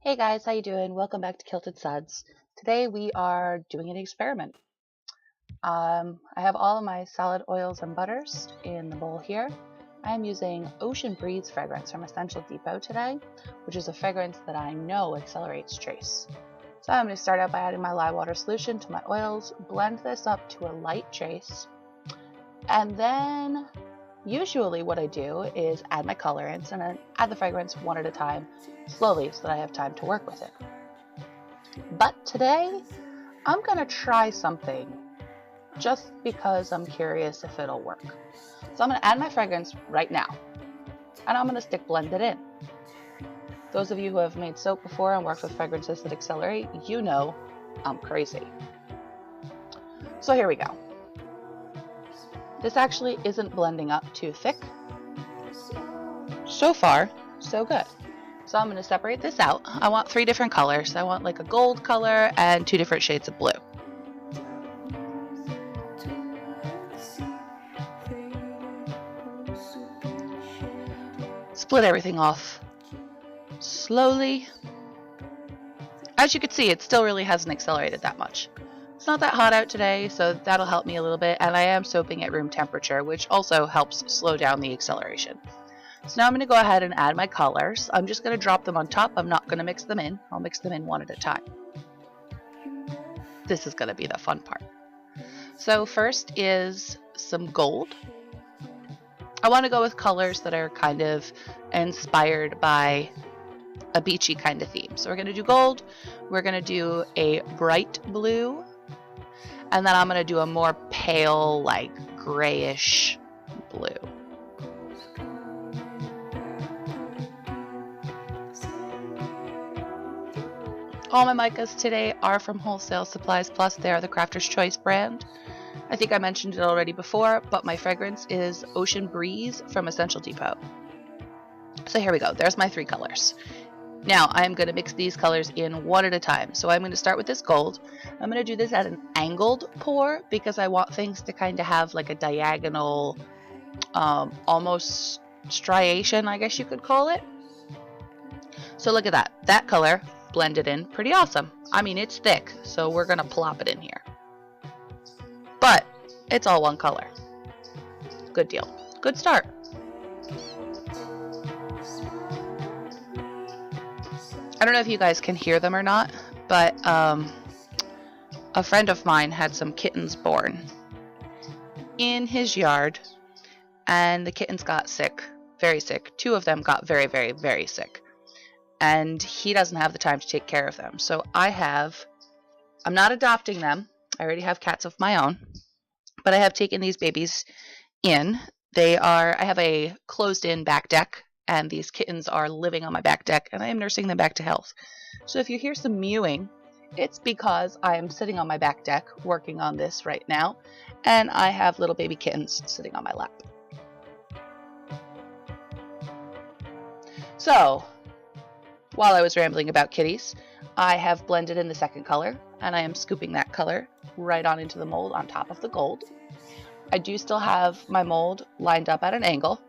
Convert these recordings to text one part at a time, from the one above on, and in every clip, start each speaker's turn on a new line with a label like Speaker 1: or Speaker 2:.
Speaker 1: Hey guys, how you doing? Welcome back to Kilted Suds. Today we are doing an experiment. I have all of my salad oils and butters in the bowl here. I am using Ocean Breeze fragrance from Essential Depot today, which is a fragrance that I know accelerates trace. So I'm going to start out by adding my lye water solution to my oils, blend this up to a light trace, and then usually what I do is add my colorants and then add the fragrance one at a time, slowly, so that I have time to work with it. But today, I'm going to try something just because I'm curious if it'll work. So I'm going to add my fragrance right now, and I'm going to stick blend it in. Those of you who have made soap before and worked with fragrances that accelerate, you know I'm crazy. So here we go. This actually isn't blending up too thick. So far, so good. So I'm going to separate this out. I want 3 different colors. I want like a gold color and 2 different shades of blue. Split everything off slowly. As you can see, it still really hasn't accelerated that much. It's not that hot out today, so that'll help me a little bit, and I am soaping at room temperature, which also helps slow down the acceleration. So now I'm going to go ahead and add my colors. I'm just going to drop them on top. I'm not going to mix them in. I'll mix them in one at a time. This is going to be the fun part. So first is some gold. I want to go with colors that are kind of inspired by a beachy kind of theme. So we're going to do gold. We're going to do a bright blue. And then I'm going to do a more pale, like grayish blue. All my micas today are from Wholesale Supplies Plus. They are the Crafter's Choice brand. I think I mentioned it already before, but my fragrance is Ocean Breeze from Essential Depot. So here we go. There's my 3 colors. Now I'm going to mix these colors in one at a time. So I'm going to start with this gold. I'm going to do this at an angled pour because I want things to kind of have like a diagonal, almost striation, I guess you could call it. So look at that. That color blended in pretty awesome. I mean, it's thick, so we're going to plop it in here. But it's all one color. Good deal. Good start. I don't know if you guys can hear them or not, but a friend of mine had some kittens born in his yard, and the kittens got sick, very sick. 2 of them got very, very, very sick, and he doesn't have the time to take care of them. So I'm not adopting them. I already have cats of my own, but I have taken these babies in. I have a closed-in back deck, and these kittens are living on my back deck, and I am nursing them back to health. So if you hear some mewing, it's because I am sitting on my back deck working on this right now, and I have little baby kittens sitting on my lap. So, while I was rambling about kitties, I have blended in the second color, and I am scooping that color right on into the mold on top of the gold. I do still have my mold lined up at an angle.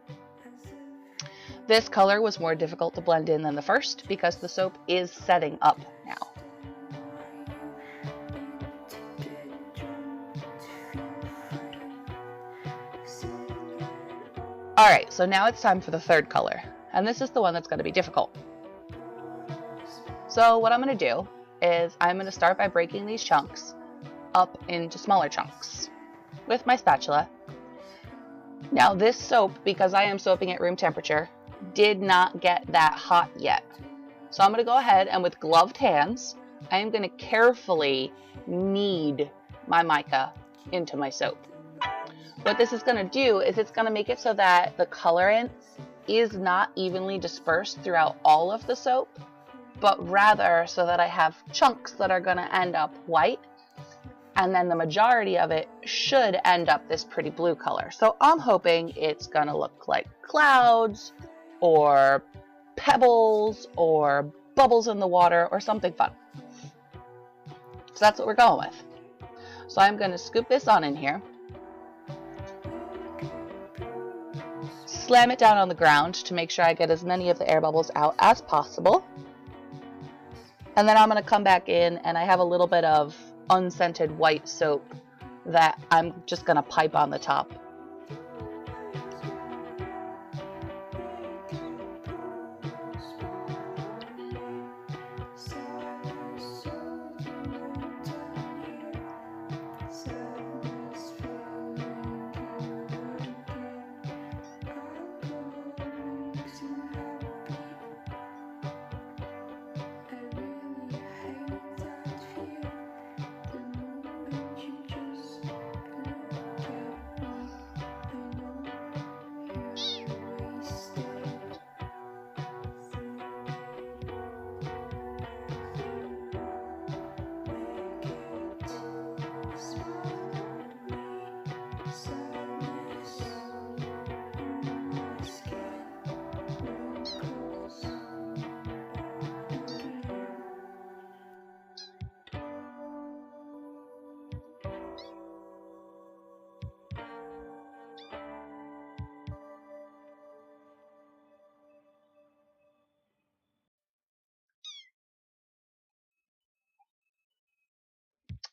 Speaker 1: This color was more difficult to blend in than the first because the soap is setting up now. Alright, so now it's time for the third color, and this is the one that's going to be difficult. So what I'm going to do is I'm going to start by breaking these chunks up into smaller chunks with my spatula. Now this soap, because I am soaping at room temperature, did not get that hot yet. So I'm going to go ahead and with gloved hands, I am going to carefully knead my mica into my soap. What this is going to do is it's going to make it so that the colorant is not evenly dispersed throughout all of the soap, but rather so that I have chunks that are going to end up white, and then the majority of it should end up this pretty blue color. So I'm hoping it's going to look like clouds, or pebbles, or bubbles in the water, or something fun. So that's what we're going with. So I'm going to scoop this on in here, slam it down on the ground to make sure I get as many of the air bubbles out as possible. And then I'm going to come back in, and I have a little bit of unscented white soap that I'm just going to pipe on the top.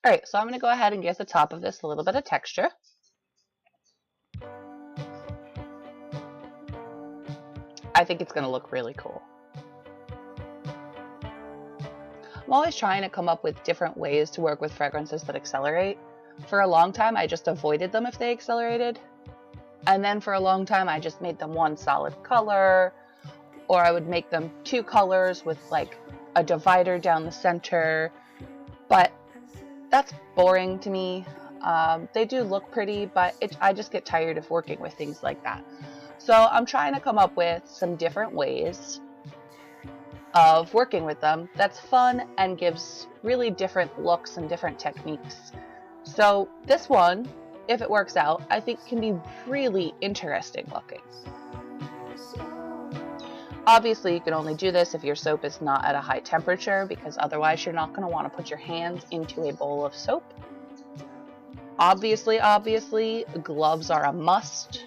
Speaker 1: Alright, so I'm going to go ahead and give the top of this a little bit of texture. I think it's going to look really cool. I'm always trying to come up with different ways to work with fragrances that accelerate. For a long time, I just avoided them if they accelerated. And then for a long time, I just made them one solid color, or I would make them two colors with like a divider down the center. But that's boring to me. They do look pretty, but I just get tired of working with things like that. So I'm trying to come up with some different ways of working with them that's fun and gives really different looks and different techniques. So this one, if it works out, I think can be really interesting looking. Obviously, you can only do this if your soap is not at a high temperature, because otherwise you're not going to want to put your hands into a bowl of soap. Obviously, gloves are a must.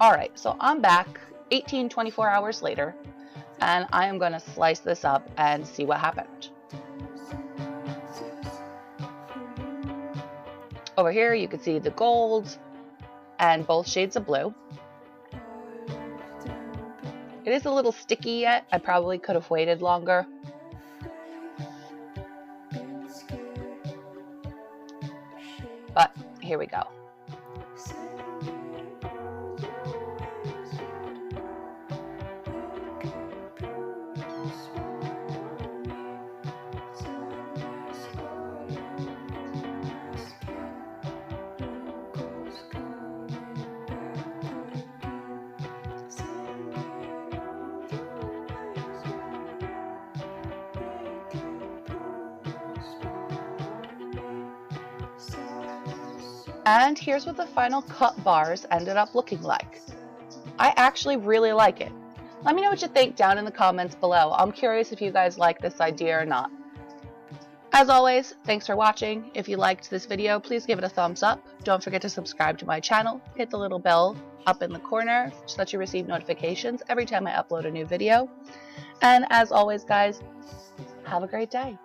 Speaker 1: Alright, so I'm back 24 hours later, and I am going to slice this up and see what happened. Over here you can see the gold and both shades of blue. It is a little sticky yet. I probably could have waited longer. But here we go. And here's what the final cut bars ended up looking like. I actually really like it. Let me know what you think down in the comments below. I'm curious if you guys like this idea or not. As always, thanks for watching. If you liked this video, please give it a thumbs up. Don't forget to subscribe to my channel. Hit the little bell up in the corner so that you receive notifications every time I upload a new video. And as always, guys, have a great day.